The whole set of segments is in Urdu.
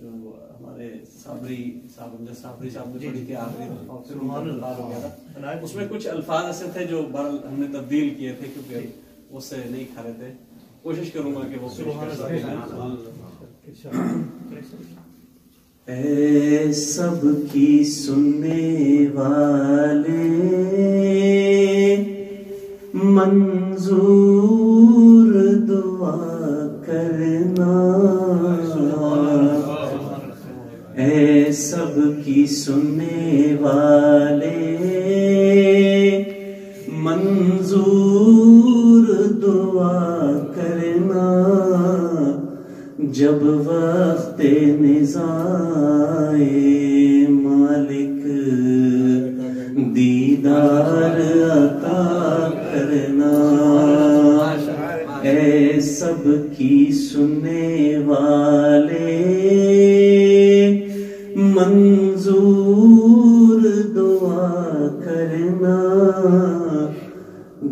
جو ہمارے صابری صاحب نے پڑھی تھی آخری دفعہ، پھر انتقال ہو گیا تھا، اس میں کچھ الفاظ ایسے تھے جو بہرحال ہم نے تبدیل کیے تھے کیونکہ اس سے نہیں کھا رہے تھے. کوشش کروں گا کہ وہ اے سب کی سننے والے منظور دعا کرنا، اے سب کی سننے والے منظور دعا کرنا، جب وقت نزاع مالک دیدار عطا کرنا، اے سب کی سننے والے منظور دعا کرنا،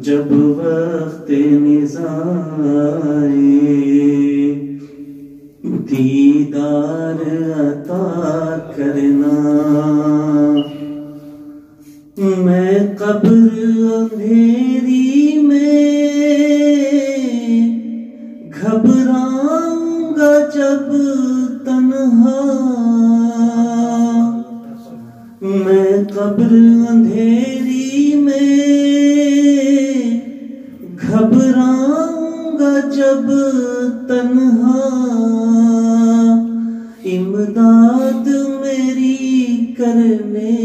جب وقت نزاع دیدار عطا کرنا. میں قبر اندھیری میں گھبراؤں گا جب تنہا، میں قبر اندھیری میں گھبراؤں گا جب تنہا، امداد میری کرنے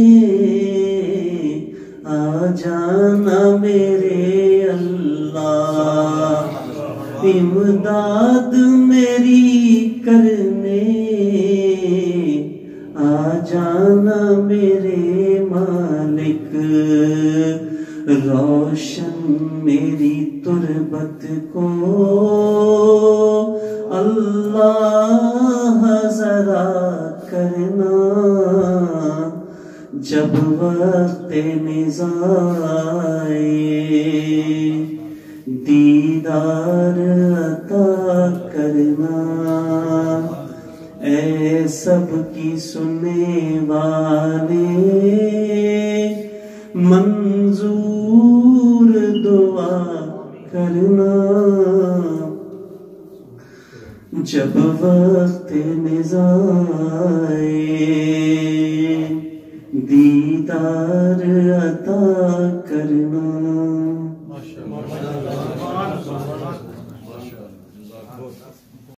آ جانا میرے اللہ، امداد میری کرنے آ جانا میرے مالک، روشن میری تربت کو اللہ ذرا کرنا، جب وقت نزاع دیدار عطا کرنا، اے سب کی سننے والے منظور دعا کرنا، جب وقت نزاع دیدار عطا